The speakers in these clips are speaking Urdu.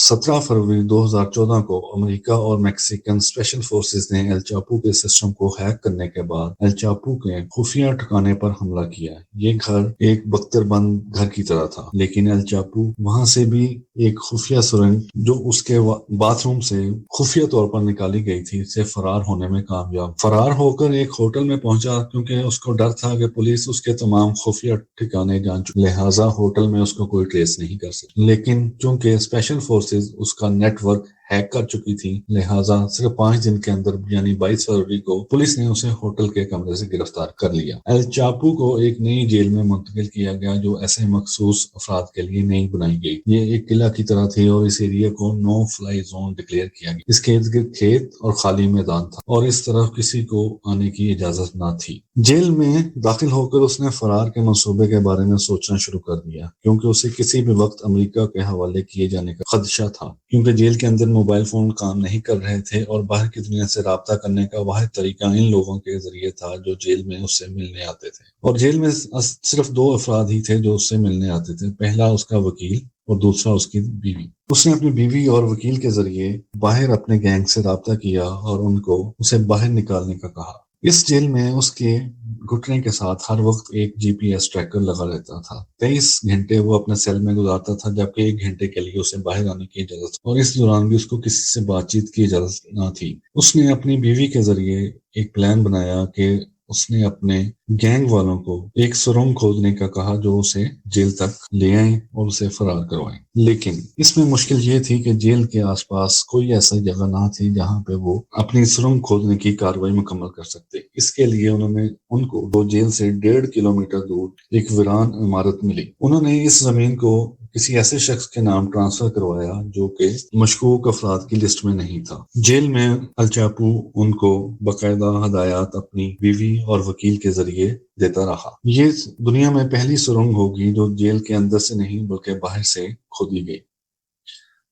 17 فروری 2014 کو امریکہ اور میکسیکن اسپیشل فورسز نے ایل چاپو کے سسٹم کو ہیک کرنے کے بعد ایل چاپو کے خفیہ ٹھکانے پر حملہ کیا۔ یہ گھر ایک بختر بند گھر کی طرح تھا، لیکن ایل چاپو وہاں سے بھی ایک خفیہ سرنگ جو اس کے باتھ روم سے خفیہ طور پر نکالی گئی تھی سے فرار ہونے میں کامیاب۔ فرار ہو کر ایک ہوٹل میں پہنچا کیونکہ اس کو ڈر تھا کہ پولیس اس کے تمام خفیہ ٹھکانے جان چکی، لہٰذا ہوٹل میں اس کو کوئی ٹریس نہیں کر سکتی۔ لیکن چونکہ اسپیشل فورسز اس کا نیٹ ورک ہیک کر چکی تھی، لہٰذا صرف 5 دن کے اندر یعنی 22 فروری کو پولیس نے اسے ہوٹل کے کمرے سے گرفتار کر لیا۔ ایل چاپو کو ایک نئی جیل میں منتقل کیا گیا جو ایسے مخصوص افراد کے لیے نئی بنائی گئی۔ یہ ایک قلعہ کی طرح تھی اور اس ایریا کو نو فلائی زون ڈکلیئر کیا گیا۔ اس کے ارد گرد کھیت اور خالی میدان تھا اور اس طرف کسی کو آنے کی اجازت نہ تھی۔ جیل میں داخل ہو کر اس نے فرار کے منصوبے کے بارے میں سوچنا شروع کر دیا، کیونکہ اسے کسی بھی وقت امریکہ کے حوالے کیے جانے کا خدشہ تھا، کیونکہ جیل کے اندر موبائل فون کام نہیں کر رہے تھے اور باہر کی دنیا سے رابطہ کرنے کا واحد طریقہ ان لوگوں کے ذریعے تھا جو جیل میں اس سے ملنے آتے تھے۔ اور جیل میں صرف 2 افراد ہی تھے جو اس سے ملنے آتے تھے، پہلا اس کا وکیل اور دوسرا اس کی بیوی۔ اس نے اپنی بیوی اور وکیل کے ذریعے باہر اپنے گینگ سے رابطہ کیا اور ان کو اسے باہر نکالنے کا کہا۔ اس جیل میں اس کے گھٹنے کے ساتھ ہر وقت ایک جی پی ایس ٹریکر لگا رہتا تھا۔ 23 گھنٹے وہ اپنے سیل میں گزارتا تھا، جبکہ 1 گھنٹے کے لیے اسے باہر آنے کی اجازت، اور اس دوران بھی اس کو کسی سے بات چیت کی اجازت نہ تھی۔ اس نے اپنی بیوی کے ذریعے ایک پلان بنایا کہ اس نے اپنے گینگ والوں کو ایک سرنگ کھودنے کا کہا جو اسے جیل تک لے آئیں اور اسے فرار کروائیں۔ لیکن اس میں مشکل یہ تھی کہ جیل کے آس پاس کوئی ایسا جگہ نہ تھی جہاں پہ وہ اپنی سرنگ کھودنے کی کارروائی مکمل کر سکتے۔ اس کے لیے ان کو وہ جیل سے 1.5 کلومیٹر دور ایک ویران عمارت ملی۔ انہوں نے اس زمین کو کسی ایسے شخص کے نام ٹرانسفر کروایا جو کہ مشکوک افراد کی لسٹ میں نہیں تھا۔ جیل میں ایل چاپو ان کو باقاعدہ ہدایات اپنی بیوی اور وکیل کے ذریعے دیتا رہا۔ یہ دنیا میں پہلی سرنگ ہوگی جو جیل کے اندر سے نہیں بلکہ باہر سے کھودی گئی۔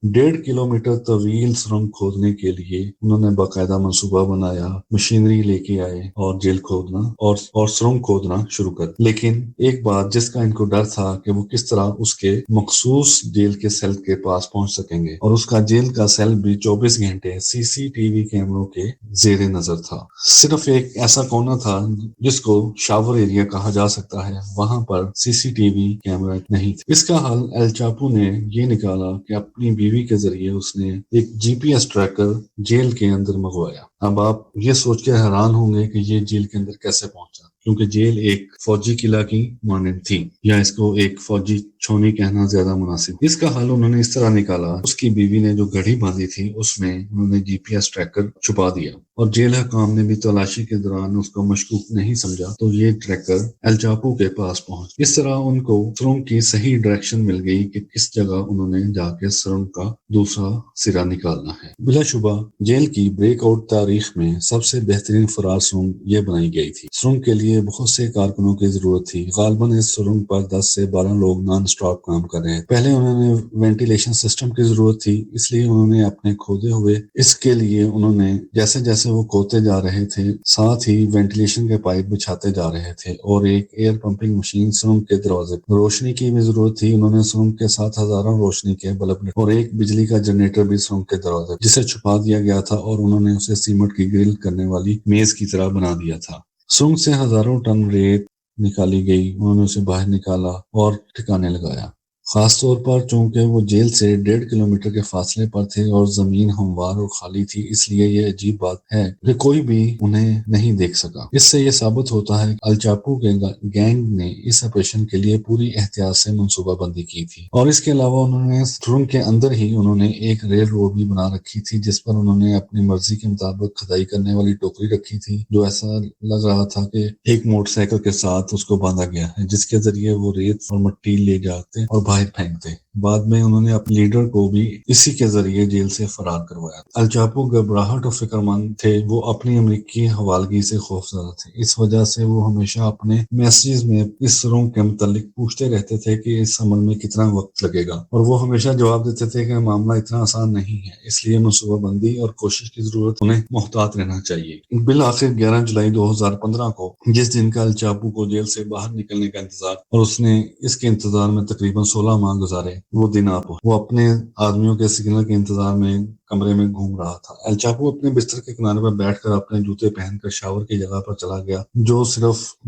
1.5 کلومیٹر طویل سرنگ کھودنے کے لیے انہوں نے باقاعدہ منصوبہ بنایا، مشینری لے کے آئے اور جیل کھودنا اور سرنگ کھودنا شروع کر۔ لیکن ایک بات جس کا ان کو ڈر تھا کہ وہ کس طرح اس کے مخصوص جیل کے سیل کے پاس پہنچ سکیں گے، اور اس کا جیل کا سیل بھی 24 گھنٹے سی سی ٹی وی کیمروں کے زیر نظر تھا۔ صرف ایک ایسا کونا تھا جس کو شاور ایریا کہا جا سکتا ہے، وہاں پر سی سی ٹی وی کیمرہ نہیں تھے۔ اس کا حل ایل چاپو نے یہ نکالا کہ اپنی بیوی کے ذریعے اس نے ایک جی پی ایس ٹریکر جیل کے اندر منگوایا۔ اب آپ یہ سوچ کے حیران ہوں گے کہ یہ جیل کے اندر کیسے پہنچا، کیونکہ جیل ایک فوجی قلعہ کی مانند تھی، یا اس کو ایک فوجی چھونی کہنا زیادہ مناسب۔ اس کا حل انہوں نے اس طرح نکالا، اس کی بیوی نے جو گھڑی باندھی تھی اس میں انہوں نے جی پی ایس ٹریکر چھپا دیا، اور جیل حکام نے بھی تلاشی کے دوران اس کو مشکوک نہیں سمجھا، تو یہ ٹریکر ایل چاپو کے پاس پہنچ۔ اس طرح ان کو سرنگ کی صحیح ڈائریکشن مل گئی کہ کس جگہ انہوں نے جا کے سرنگ کا دوسرا سرا نکالنا ہے۔ بلا شبہ جیل کی بریک آؤٹ تاریخ میں سب سے بہترین فرار سرنگ یہ بنائی گئی تھی۔ سرنگ کے لیے بہت سے کارکنوں کی ضرورت تھی۔ غالباً اس سرنگ پر 10 سے 12 لوگ نان سٹاپ کام کر رہے ہیں۔ پہلے انہوں نے وینٹیلیشن سسٹم کی ضرورت تھی، اس لیے انہوں نے اپنے کھودے ہوئے اس کے لیے انہوں نے جیسے جیسے وہ کھودتے جا رہے تھے ساتھ ہی وینٹیلیشن کے پائپ بچھاتے جا رہے تھے، اور ایک ایئر پمپنگ مشین سرنگ کے دروازے پر۔ روشنی کی بھی ضرورت تھی، انہوں نے سرنگ کے ساتھ ہزاروں روشنی کے بلب اور ایک بجلی کا جنریٹر بھی سرنگ کے دروازے جسے چھپا دیا گیا تھا، اور انہوں نے اسے سیمنٹ کی گرل کرنے والی میز کی طرح بنا دیا تھا۔ سرنگ سے ہزاروں ٹن ریت نکالی گئی، انہوں نے اسے باہر نکالا اور ٹھکانے لگایا۔ خاص طور پر چونکہ وہ جیل سے 1.5 کلومیٹر کے فاصلے پر تھے اور زمین ہموار اور خالی تھی، اس لیے یہ عجیب بات ہے کہ کوئی بھی انہیں نہیں دیکھ سکا۔ اس سے یہ ثابت ہوتا ہے کہ ایل چاپو کے گینگ نے اس آپریشن کے لیے پوری احتیاط سے منصوبہ بندی کی تھی، اور اس کے علاوہ انہوں نے سرنگ کے اندر ہی انہوں نے ایک ریل روڈ بھی بنا رکھی تھی جس پر انہوں نے اپنی مرضی کے مطابق کھدائی کرنے والی ٹوکری رکھی تھی، جو ایسا لگ رہا تھا کہ ایک موٹر سائیکل کے ساتھ اس کو باندھا گیا ہے، جس کے ذریعے وہ ریت اور مٹی لے جاتے اور باہر باہر پھینک دے۔ بعد میں انہوں نے اپنے لیڈر کو بھی اسی کے ذریعے جیل سے فرار کروایا۔ الچاپو گھبراہٹ اور فکر مند تھے، وہ اپنی امریکی حوالگی سے خوفزدہ تھے، اس وجہ سے وہ ہمیشہ اپنے میسیجز میں اس سرنگ کے متعلق پوچھتے رہتے تھے کہ اس عمل میں کتنا وقت لگے گا، اور وہ ہمیشہ جواب دیتے تھے کہ معاملہ اتنا آسان نہیں ہے، اس لیے منصوبہ بندی اور کوشش کی ضرورت، انہیں محتاط رہنا چاہیے۔ بالآخر 11 جولائی 2015 کو، جس دن کا الچاپو کو جیل سے باہر نکلنے کا انتظار اور اس نے اس کے انتظار میں تقریباً 16 ماہ گزارے، وہ دن آ پہنچا۔ وہ اپنے آدمیوں کے سگنل کے انتظار میں کمرے میں گھوم رہا تھا۔ الچاپو اپنے بستر کے کنارے پر بیٹھ کر اپنے جوتے پہن کر شاور کی جگہ پر چلا گیا،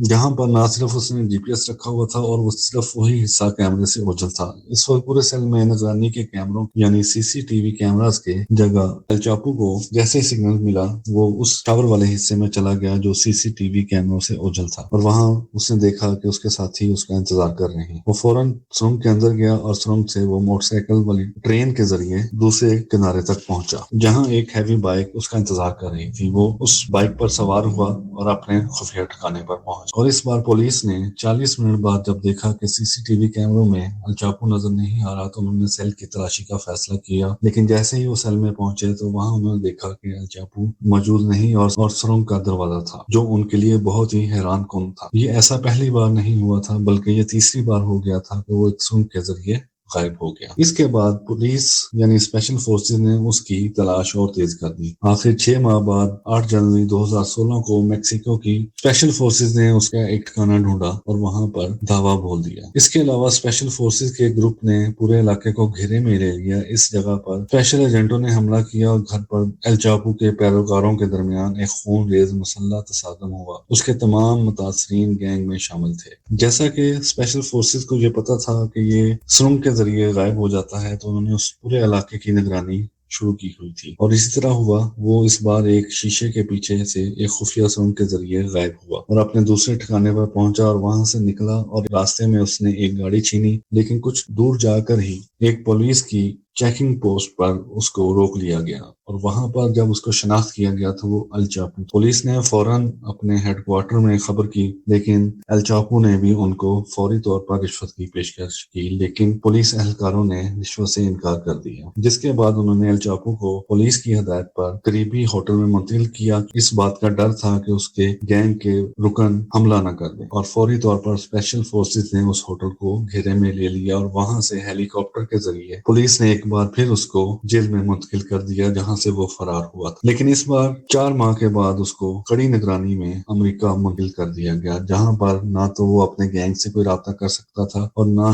جہاں پر نہ صرف اس نے GPS رکھا ہوا تھا اور وہ صرف وہی حصہ کیمرے سے اوجھل تھا۔ اس وقت پورے سیل میں نگرانی کے کیمروں یعنی CCTV کیمراز کے جگہ الچاپو کو جیسے سگنل ملا، وہ اس شاور والے حصے میں چلا گیا جو CCTV کیمروں سے اوجھل تھا، اور وہاں اس نے دیکھا کہ اس کے ساتھی اس کا انتظار کر رہے ہیں۔ وہ فوراً سرنگ کے اندر گیا اور سرنگ سے وہ موٹر سائیکل والی ٹرین کے ذریعے دوسرے کنارے تک پہنچا، جہاں ایک ہیوی بائک اس کا انتظار کر رہی تھی۔ وہ اس بائک پر سوار ہوا اور اپنے خفیہ ٹھکانے پر پہنچا، اور اس بار پولیس نے 40 منٹ بعد جب دیکھا کہ CCTV کیمروں میں الچاپو نظر نہیں آ رہا تو انہوں نے سیل کی تلاشی کا فیصلہ کیا، لیکن جیسے ہی وہ سیل میں پہنچے تو وہاں انہوں نے دیکھا کہ الچاپو موجود نہیں اور سرنگ کا دروازہ تھا، جو ان کے لیے بہت ہی حیران کن تھا۔ یہ ایسا پہلی بار نہیں ہوا تھا، بلکہ یہ تیسری بار ہو گیا تھا کہ وہ ایک سرنگ کے ذریعے غائب ہو گیا۔ اس کے بعد پولیس یعنی اسپیشل فورسز نے اس کی تلاش اور تیز کر دی۔ آخر 6 ماہ بعد 8 جنوری 2016 کو میکسیکو کی اسپیشل فورسز نے اس کا ایک ٹھکانہ ڈھونڈا اور وہاں پر دھاوا بول دیا۔ اس کے علاوہ اسپیشل فورسز کے گروپ نے پورے علاقے کو گھیرے میں لے لیا۔ اس جگہ پر اسپیشل ایجنٹوں نے حملہ کیا اور گھر پر الچاپو کے پیروکاروں کے درمیان ایک خون ریز مسلح تصادم ہوا۔ اس کے تمام متاثرین گینگ میں شامل تھے۔ جیسا کہ اسپیشل فورسز کو یہ پتا تھا کہ یہ سرنگ کے ذریعے غائب ہو جاتا ہے، تو انہوں نے اس پورے علاقے کی نگرانی شروع کی ہوئی تھی، اور اسی طرح ہوا۔ وہ اس بار ایک شیشے کے پیچھے سے ایک خفیہ سرنگ کے ذریعے غائب ہوا اور اپنے دوسرے ٹھکانے پر پہنچا، اور وہاں سے نکلا اور راستے میں اس نے ایک گاڑی چھینی، لیکن کچھ دور جا کر ہی ایک پولیس کی چیکنگ پوسٹ پر اس کو روک لیا گیا، اور وہاں پر جب اس کو شناخت کیا گیا تو وہ الچاپو۔ پولیس نے فوراً اپنے ہیڈ کوارٹر میں خبر کی، لیکن الچاپو نے بھی ان کو فوری طور پر رشوت کی پیشکش کی، لیکن پولیس اہلکاروں نے رشوت سے انکار کر دیا، جس کے بعد انہوں نے الچاپو کو پولیس کی ہدایت پر قریبی ہوٹل میں منتقل کیا۔ اس بات کا ڈر تھا کہ اس کے گینگ کے رکن حملہ نہ کر دیں، اور فوری طور پر اسپیشل فورسز نے اس ہوٹل کو گھیرے میں لے لیا، اور وہاں سے ہیلی کاپٹر کے ذریعے پولیس نے ایک بار پھر اس کو جیل میں منتقل کر دیا، جہاں سے وہ فرار ہوا تھا۔ لیکن اس بار 4 ماہ کے بعد اس کو کڑی نگرانی میں امریکہ منتقل کر دیا گیا، جہاں پر نہ تو وہ اپنے گینگ سے کوئی رابطہ کر سکتا تھا اور نہ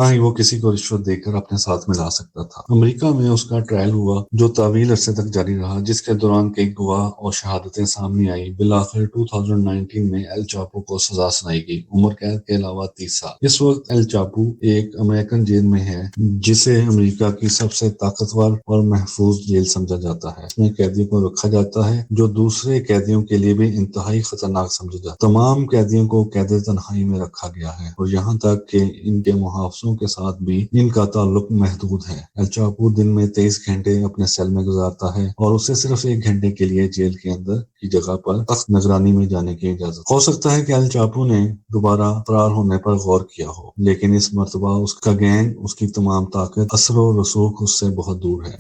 ہی وہ کسی کو رشوت دے کر اپنے ساتھ ملا سکتا تھا۔ امریکہ میں اس کا ٹرائل ہوا، جو طویل عرصے تک جاری رہا، جس کے دوران کئی گواہ اور شہادتیں سامنے آئی۔ بالآخر 2019 میں الچاپو کو سزا سنائی گئی، عمر قید کے علاوہ 30 سال۔ اس وقت الچاپو ایک امریکن جیل میں ہے، جسے امریکہ کی سب سے طاقتور اور محفوظ جیل سمجھا جاتا ہے۔ اس میں قیدیوں کو رکھا جاتا ہے جو دوسرے قیدیوں کے لیے بھی انتہائی خطرناک سمجھا جاتا ہے۔ تمام قیدیوں کو قید تنہائی میں رکھا گیا ہے، اور یہاں تک کہ ان کے محافظوں کے ساتھ بھی ان کا تعلق محدود ہے۔ الچاپو دن میں 23 گھنٹے اپنے سیل میں گزارتا ہے، اور اسے صرف 1 گھنٹے کے لیے جیل کے اندر کی جگہ پر تخت نگرانی میں جانے کی اجازت۔ ہو سکتا ہے کہ الچاپو نے دوبارہ فرار ہونے پر غور کیا ہو، لیکن اس مرتبہ اس کا گینگ، اس کی تمام طاقت، اثر و رسوخ اس سے بہت دور ہے۔